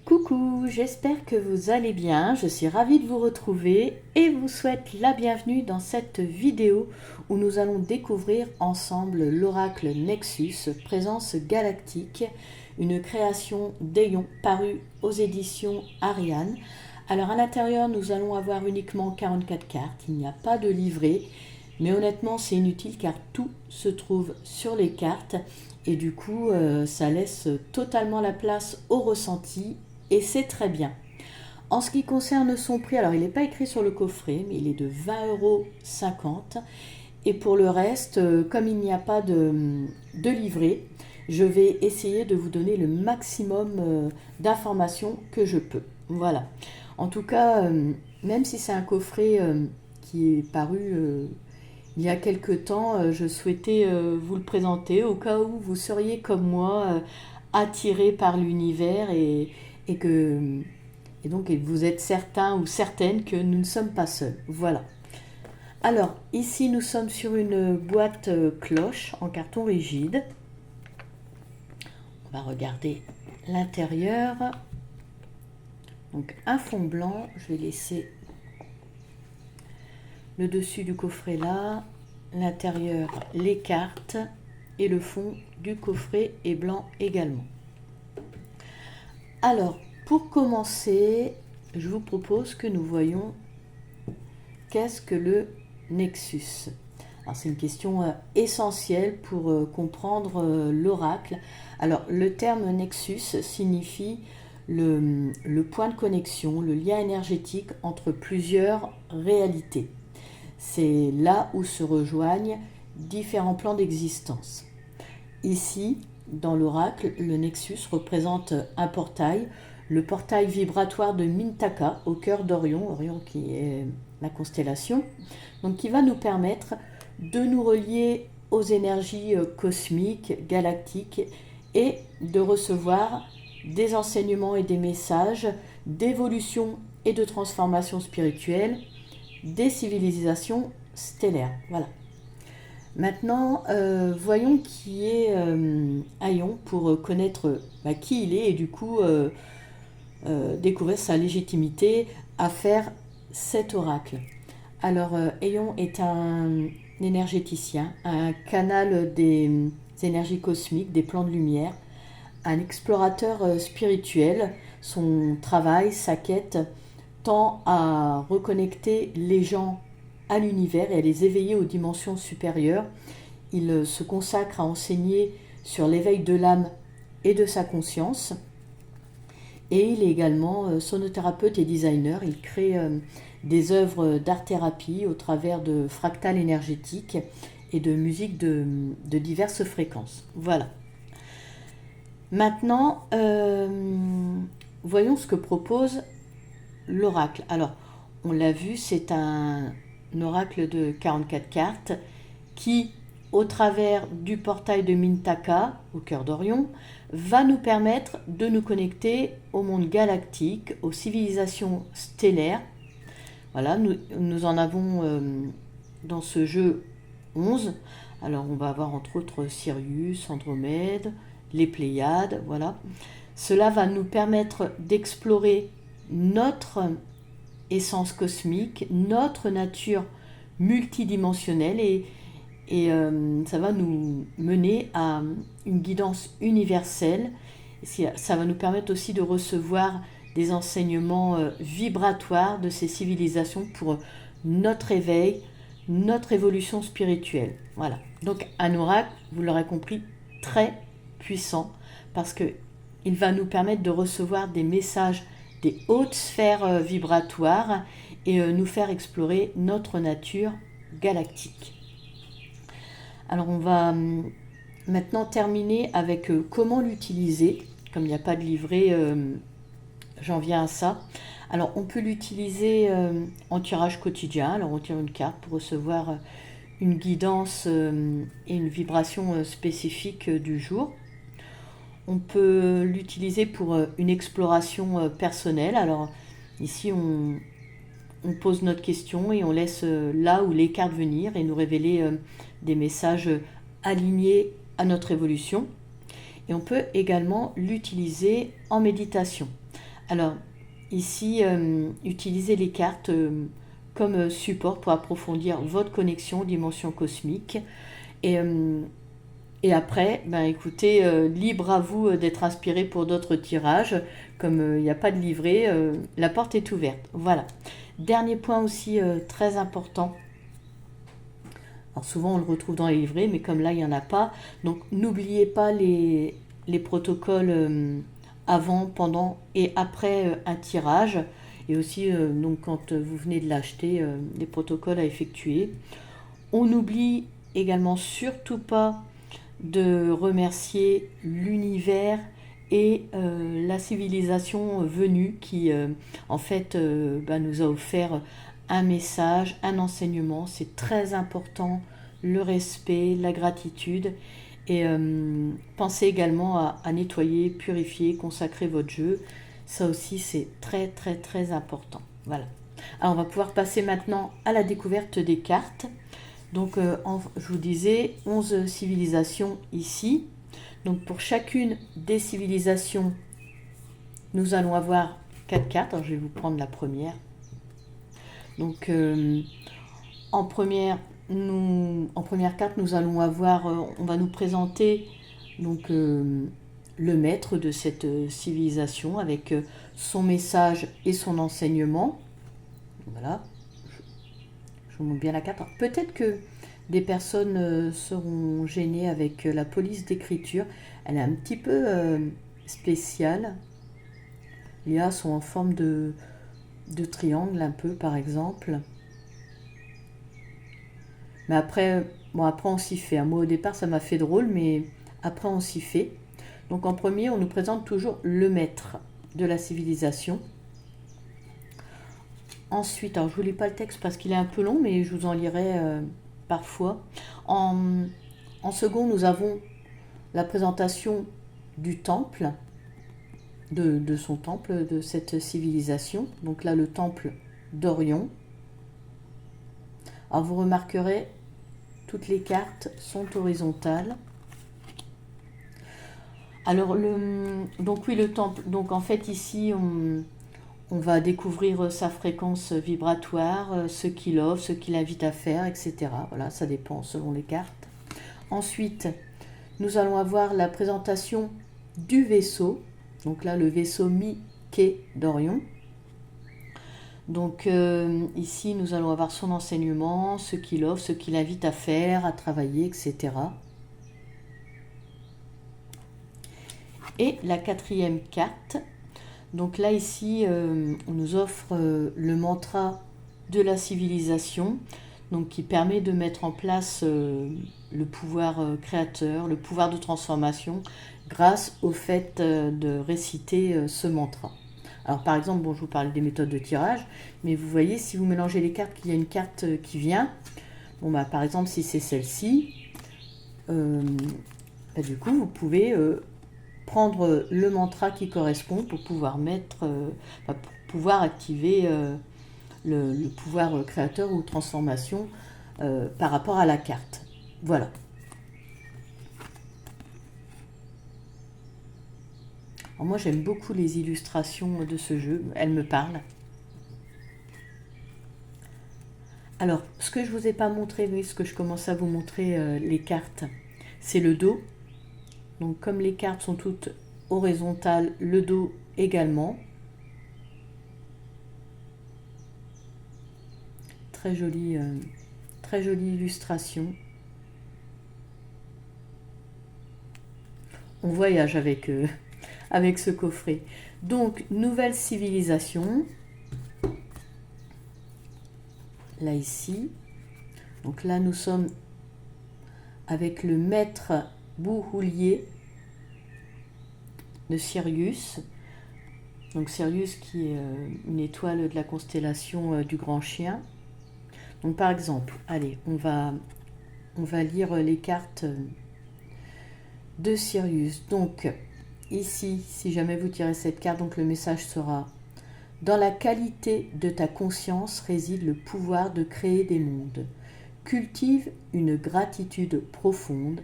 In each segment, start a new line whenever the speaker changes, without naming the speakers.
Coucou, j'espère que vous allez bien, je suis ravie de vous retrouver et vous souhaite la bienvenue dans cette vidéo où nous allons découvrir ensemble l'oracle Nexus, présence galactique, une création d'Ayon parue aux éditions Ariane. Alors à l'intérieur nous allons avoir uniquement 44 cartes, il n'y a pas de livret, mais honnêtement c'est inutile car tout se trouve sur les cartes et du coup ça laisse totalement la place au ressenti. Et c'est très bien. En ce qui concerne son prix, alors il n'est pas écrit sur le coffret, mais il est de 20,50 €. Et pour le reste, comme il n'y a pas de livret, je vais essayer de vous donner le maximum d'informations que je peux. Voilà. En tout cas, même si c'est un coffret qui est paru il y a quelque temps, je souhaitais vous le présenter au cas où vous seriez comme moi attiré par l'univers et que et donc vous êtes certain ou certaine que nous ne sommes pas seuls. Voilà. Alors, ici nous sommes sur une boîte cloche en carton rigide. On va regarder l'intérieur. Donc un fond blanc, je vais laisser le dessus du coffret là, l'intérieur, les cartes et le fond du coffret est blanc également. Alors, pour commencer, je vous propose que nous voyons qu'est-ce que le Nexus. Alors, c'est une question essentielle pour comprendre l'oracle. Alors, le terme Nexus signifie le point de connexion, le lien énergétique entre plusieurs réalités. C'est là où se rejoignent différents plans d'existence. Ici, dans l'oracle, le Nexus représente un portail, le portail vibratoire de Mintaka au cœur d'Orion, Orion qui est la constellation, donc qui va nous permettre de nous relier aux énergies cosmiques, galactiques et de recevoir des enseignements et des messages d'évolution et de transformation spirituelle des civilisations stellaires. Voilà. Maintenant, voyons qui est Ayon pour connaître qui il est et du coup découvrir sa légitimité à faire cet oracle. Alors, Ayon est un énergéticien, un canal des énergies cosmiques, des plans de lumière, un explorateur spirituel. Son travail, sa quête tend à reconnecter les gens à l'univers et à les éveiller aux dimensions supérieures. Il se consacre à enseigner sur l'éveil de l'âme et de sa conscience. Et il est également sonothérapeute et designer. Il crée des œuvres d'art-thérapie au travers de fractales énergétiques et de musique de diverses fréquences. Voilà. Maintenant, voyons ce que propose l'oracle. Alors, on l'a vu, c'est un oracle de 44 cartes qui, au travers du portail de Mintaka, au cœur d'Orion, va nous permettre de nous connecter au monde galactique, aux civilisations stellaires. Voilà, nous en avons dans ce jeu 11. Alors on va avoir entre autres Sirius, Andromède, les Pléiades, voilà. Cela va nous permettre d'explorer notre essence cosmique, notre nature multidimensionnelle et ça va nous mener à une guidance universelle. Ça va nous permettre aussi de recevoir des enseignements vibratoires de ces civilisations pour notre éveil, notre évolution spirituelle. Voilà. Donc un oracle, vous l'aurez compris, très puissant parce qu'il va nous permettre de recevoir des messages des hautes sphères vibratoires et nous faire explorer notre nature galactique. Alors on va maintenant terminer avec comment l'utiliser. Comme il n'y a pas de livret, j'en viens à ça. Alors on peut l'utiliser en tirage quotidien. Alors on tire une carte pour recevoir une guidance et une vibration spécifique du jour. On peut l'utiliser pour une exploration personnelle. Alors ici, on pose notre question et on laisse là où les cartes venir et nous révéler des messages alignés à notre évolution. Et on peut également l'utiliser en méditation. Alors, ici, utilisez les cartes comme support pour approfondir votre connexion aux dimensions cosmiques. Et, et après, ben écoutez, libre à vous d'être inspiré pour d'autres tirages. Comme il n'y a pas de livret, la porte est ouverte. Voilà. Dernier point aussi très important. Alors souvent on le retrouve dans les livrets, mais comme là il n'y en a pas. Donc n'oubliez pas les protocoles avant, pendant et après un tirage. Et aussi donc quand vous venez de l'acheter, les protocoles à effectuer. On n'oublie également surtout pas de remercier l'univers et la civilisation venue qui en fait nous a offert un message, un enseignement. C'est très important, le respect, la gratitude. Et pensez également à nettoyer, purifier, consacrer votre jeu. Ça aussi c'est très très très important. Voilà. Alors on va pouvoir passer maintenant à la découverte des cartes. Donc je vous disais 11 civilisations ici. Donc pour chacune des civilisations, nous allons avoir 4 cartes. Alors je vais vous prendre la première. Donc en première carte, nous allons avoir, on va nous présenter donc le maître de cette civilisation avec son message et son enseignement. Voilà. Je vous montre bien la carte. Peut-être que des personnes seront gênées avec la police d'écriture. Elle est un petit peu spéciale. Les A sont en forme de triangle un peu par exemple. Mais après on s'y fait. Moi au départ ça m'a fait drôle, mais après on s'y fait. Donc en premier on nous présente toujours le maître de la civilisation. Ensuite, alors je ne vous lis pas le texte parce qu'il est un peu long, mais je vous en lirai parfois. En second, nous avons la présentation du temple, de son temple, de cette civilisation. Donc là, le temple d'Orion. Alors vous remarquerez, toutes les cartes sont horizontales. Alors, donc oui, le temple. Donc en fait, ici, on va découvrir sa fréquence vibratoire, ce qu'il offre, ce qu'il invite à faire, etc. Voilà, ça dépend selon les cartes. Ensuite, nous allons avoir la présentation du vaisseau. Donc là, le vaisseau Mickey d'Orion. Donc ici, nous allons avoir son enseignement, ce qu'il offre, ce qu'il invite à faire, à travailler, etc. Et la quatrième carte. Donc là, ici, on nous offre le mantra de la civilisation, donc qui permet de mettre en place le pouvoir créateur, le pouvoir de transformation, grâce au fait de réciter ce mantra. Alors par exemple, bon, je vous parle des méthodes de tirage, mais vous voyez, si vous mélangez les cartes, qu'il y a une carte qui vient, bon, bah, par exemple, si c'est celle-ci, du coup, vous pouvez prendre le mantra qui correspond pour pouvoir pour pouvoir activer le pouvoir créateur ou transformation par rapport à la carte. Voilà. Alors moi j'aime beaucoup les illustrations de ce jeu, elles me parlent. Alors ce que je vous ai pas montré, oui, ce que je commence à vous montrer les cartes, c'est le dos. Donc comme les cartes sont toutes horizontales, le dos également. Très jolie illustration. On voyage avec ce coffret. Donc nouvelle civilisation. Là ici. Donc là nous sommes avec le maître Bouhoulier de Sirius. Donc Sirius qui est une étoile de la constellation du Grand Chien. Donc par exemple, allez, on va lire les cartes de Sirius. Donc ici, si jamais vous tirez cette carte, donc le message sera: dans la qualité de ta conscience réside le pouvoir de créer des mondes. Cultive une gratitude profonde,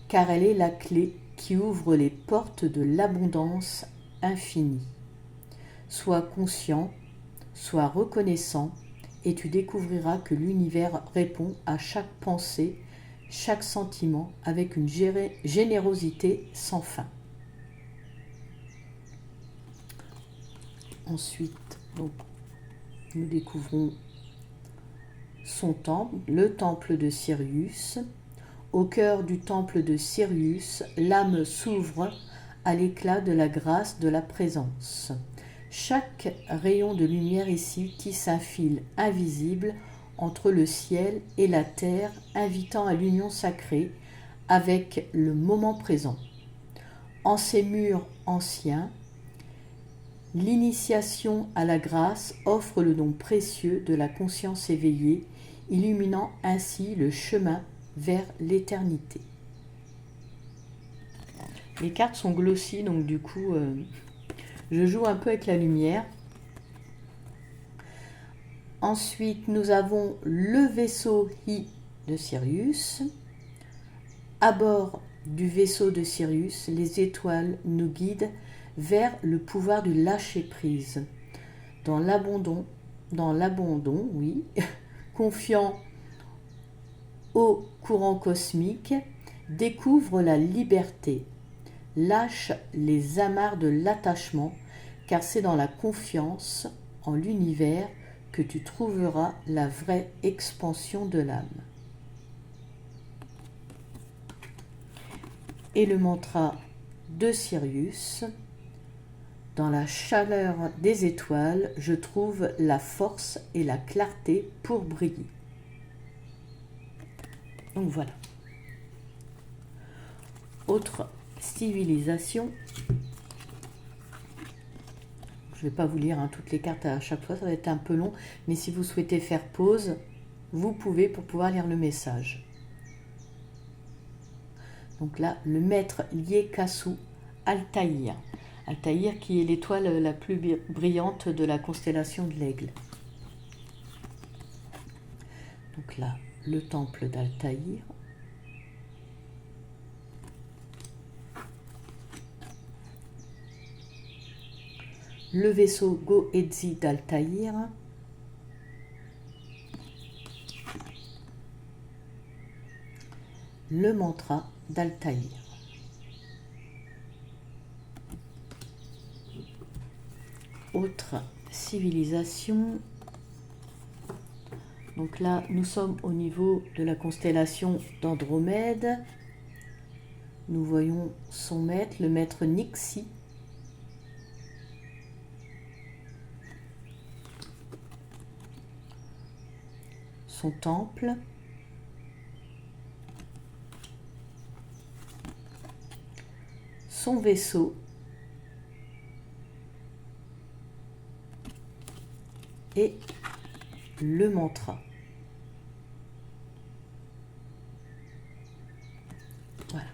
car elle est la clé qui ouvre les portes de l'abondance infinie. Sois conscient, sois reconnaissant, et tu découvriras que l'univers répond à chaque pensée, chaque sentiment avec une générosité sans fin. Ensuite, donc, nous découvrons son temple, le temple de Sirius. Au cœur du temple de Sirius, l'âme s'ouvre à l'éclat de la grâce de la présence. Chaque rayon de lumière ici tisse un fil invisible entre le ciel et la terre, invitant à l'union sacrée avec le moment présent. En ces murs anciens, l'initiation à la grâce offre le don précieux de la conscience éveillée, illuminant ainsi le chemin vers l'éternité. Les cartes sont glossy, donc du coup, je joue un peu avec la lumière. Ensuite, nous avons le vaisseau I de Sirius. À bord du vaisseau de Sirius, les étoiles nous guident vers le pouvoir du lâcher-prise. Dans l'abandon, oui, confiant au courant cosmique, découvre la liberté. Lâche les amarres de l'attachement, car c'est dans la confiance en l'univers que tu trouveras la vraie expansion de l'âme. Et le mantra de Sirius: dans la chaleur des étoiles, je trouve la force et la clarté pour briller. Donc voilà. Autre civilisation. Je ne vais pas vous lire toutes les cartes à chaque fois, ça va être un peu long, mais si vous souhaitez faire pause, vous pouvez pour pouvoir lire le message. Donc là, le maître Liekasu Altaïr. Altaïr qui est l'étoile la plus brillante de la constellation de l'Aigle. Donc là, le temple d'Altaïr. Le vaisseau Goetzi d'Altaïr. Le mantra d'Altaïr. Autre civilisation. Donc là, nous sommes au niveau de la constellation d'Andromède. Nous voyons son maître, le maître Nixie. Son temple. Son vaisseau. Et le mantra. Voilà.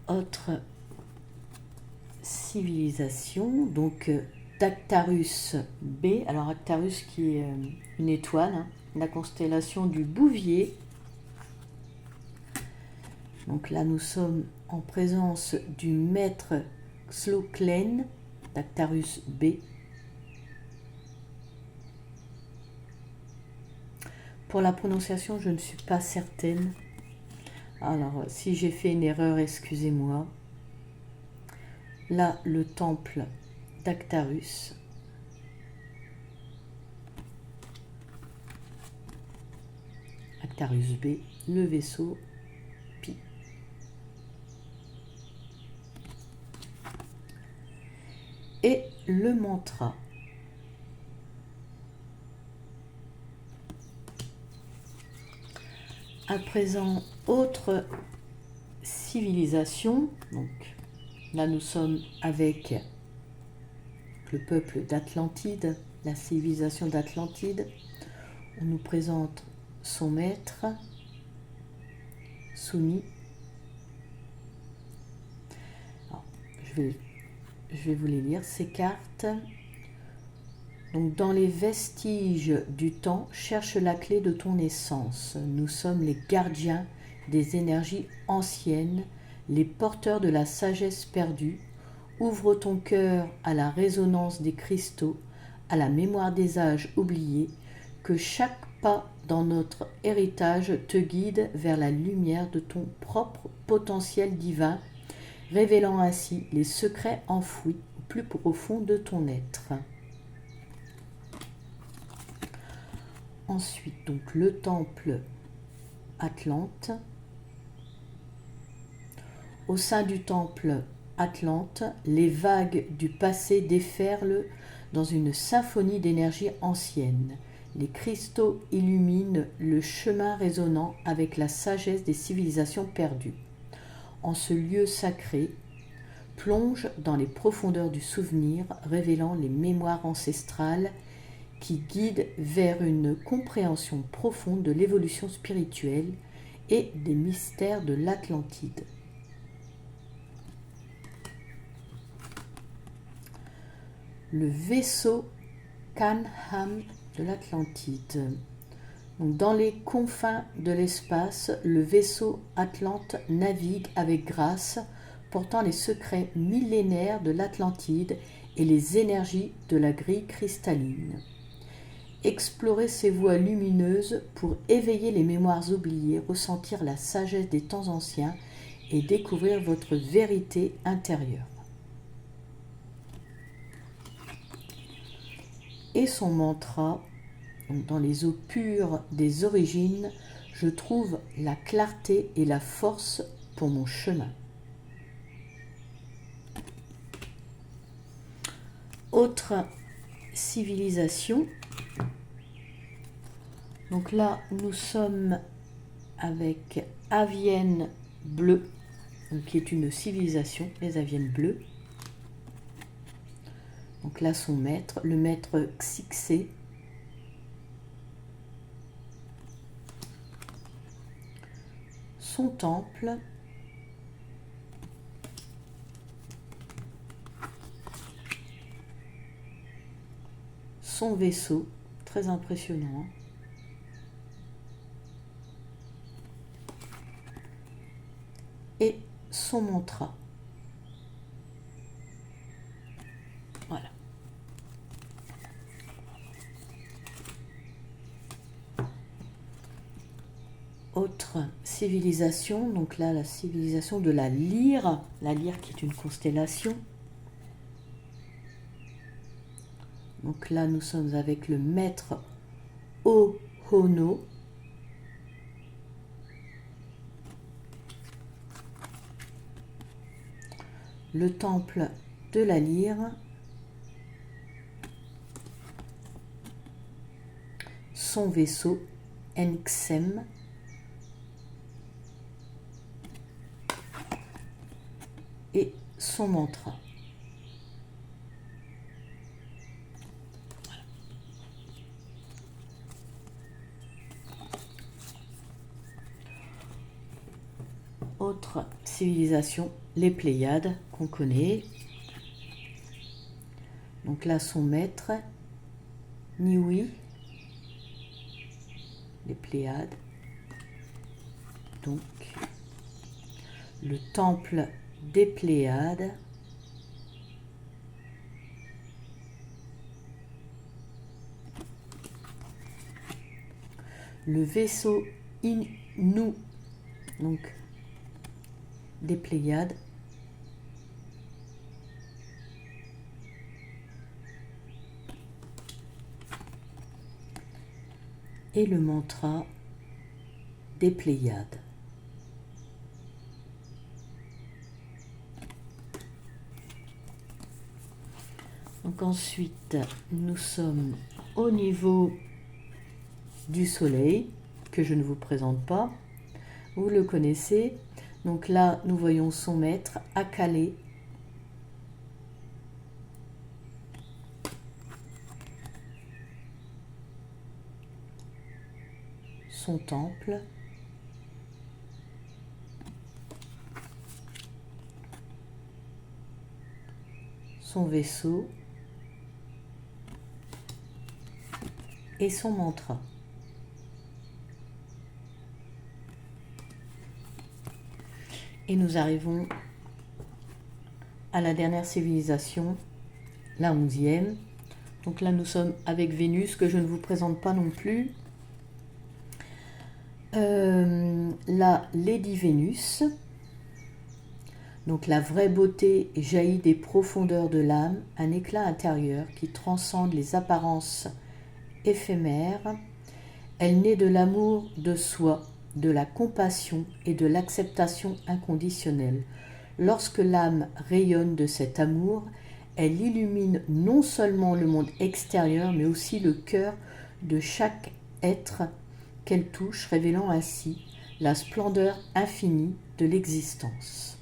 Autre civilisation, donc d'Actarus B. Alors Actarus qui est une étoile, la constellation du Bouvier. Donc là nous sommes en présence du maître Xloklen d'Actarus B. Pour la prononciation, je ne suis pas certaine. Alors, si j'ai fait une erreur, excusez-moi. Là, le temple d'Actarus. Actarus B, le vaisseau Pi. Et le mantra. À présent, autre civilisation. Donc là, nous sommes avec le peuple d'Atlantide, la civilisation d'Atlantide. On nous présente son maître, Suni. Alors, je vais vous les lire, ces cartes. Donc, dans les vestiges du temps, cherche la clé de ton essence. Nous sommes les gardiens des énergies anciennes, les porteurs de la sagesse perdue. ouvre ton cœur à la résonance des cristaux, à la mémoire des âges oubliés, que chaque pas dans notre héritage te guide vers la lumière de ton propre potentiel divin, révélant ainsi les secrets enfouis au plus profond de ton être. Ensuite, donc le temple Atlante. Au sein du temple Atlante, les vagues du passé déferlent dans une symphonie d'énergie ancienne. Les cristaux illuminent le chemin résonnant avec la sagesse des civilisations perdues. En ce lieu sacré, plonge dans les profondeurs du souvenir, révélant les mémoires ancestrales qui guident vers une compréhension profonde de l'évolution spirituelle et des mystères de l'Atlantide. Le vaisseau Canham de l'Atlantide. Donc, dans les confins de l'espace, le vaisseau Atlante navigue avec grâce, portant les secrets millénaires de l'Atlantide et les énergies de la grille cristalline. Explorez ces voies lumineuses pour éveiller les mémoires oubliées, ressentir la sagesse des temps anciens et découvrir votre vérité intérieure. Et son mantra, dans les eaux pures des origines, je trouve la clarté et la force pour mon chemin. Autre civilisation. Donc là, nous sommes avec Avienne bleue, qui est une civilisation, les Aviennes bleues. Donc là, son maître, le maître Xixé. Son temple. Son vaisseau, très impressionnant. Et son mantra. Voilà. Autre civilisation, donc là la civilisation de la Lyre qui est une constellation. Donc là nous sommes avec le maître Ohono. Le temple de la Lyre. Son vaisseau Enxem. Et son mantra. Voilà. Autre civilisation, les Pléiades qu'on connaît. Donc là son maître Niwi, les Pléiades. Donc le temple des Pléiades. Le vaisseau Inu, donc des Pléiades. Et le mantra des Pléiades. Donc ensuite, nous sommes au niveau du soleil, que je ne vous présente pas. Vous le connaissez. Donc là, nous voyons son maître, Akale. Son temple. Son vaisseau. Et son mantra. Et nous arrivons à la dernière civilisation, la 11e. Donc là, nous sommes avec Vénus, que je ne vous présente pas non plus. La Lady Vénus. Donc la vraie beauté jaillit des profondeurs de l'âme, un éclat intérieur qui transcende les apparences éphémères. Elle naît de l'amour de soi, de la compassion et de l'acceptation inconditionnelle. Lorsque l'âme rayonne de cet amour, elle illumine non seulement le monde extérieur, mais aussi le cœur de chaque être qu'elle touche, révélant ainsi la splendeur infinie de l'existence.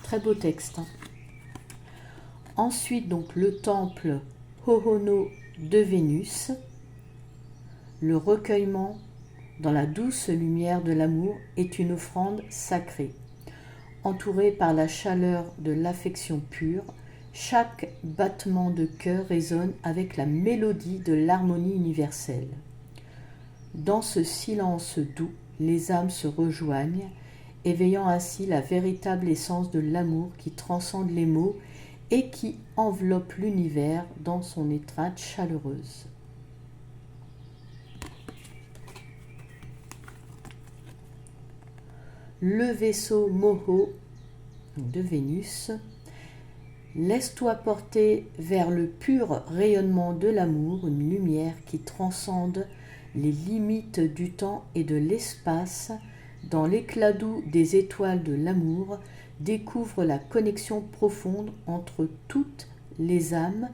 Très beau texte. Hein. Ensuite, donc, le temple Hohono de Vénus, le recueillement dans la douce lumière de l'amour est une offrande sacrée. Entourée par la chaleur de l'affection pure, chaque battement de cœur résonne avec la mélodie de l'harmonie universelle. Dans ce silence doux, les âmes se rejoignent, éveillant ainsi la véritable essence de l'amour qui transcende les mots et qui enveloppe l'univers dans son étreinte chaleureuse. Le vaisseau Moho de Vénus, laisse-toi porter vers le pur rayonnement de l'amour, une lumière qui transcende les limites du temps et de l'espace. Dans l'éclat doux des étoiles de l'amour, découvre la connexion profonde entre toutes les âmes,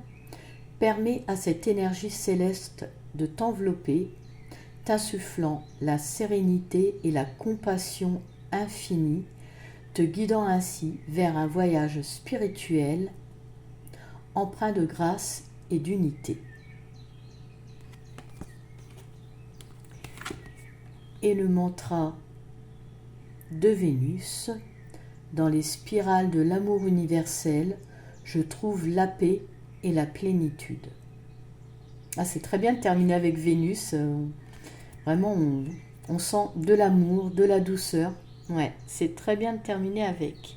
permet à cette énergie céleste de t'envelopper, t'insufflant la sérénité et la compassion infinie, te guidant ainsi vers un voyage spirituel empreint de grâce et d'unité. Et le mantra de Vénus, dans les spirales de l'amour universel, je trouve la paix et la plénitude. Ah, c'est très bien de terminer avec Vénus. Vraiment, on sent de l'amour, de la douceur. Ouais, c'est très bien de terminer avec.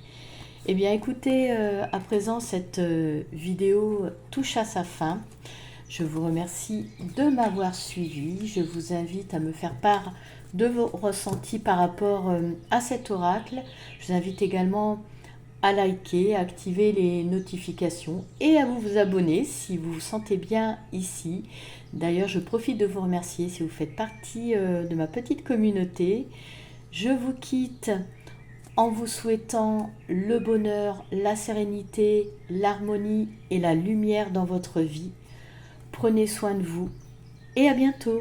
Eh bien, écoutez, à présent, cette vidéo touche à sa fin. Je vous remercie de m'avoir suivi. Je vous invite à me faire part de vos ressentis par rapport à cet oracle. Je vous invite également à liker, à activer les notifications et à vous abonner si vous vous sentez bien ici. D'ailleurs, je profite de vous remercier si vous faites partie de ma petite communauté. Je vous quitte en vous souhaitant le bonheur, la sérénité, l'harmonie et la lumière dans votre vie. Prenez soin de vous et à bientôt.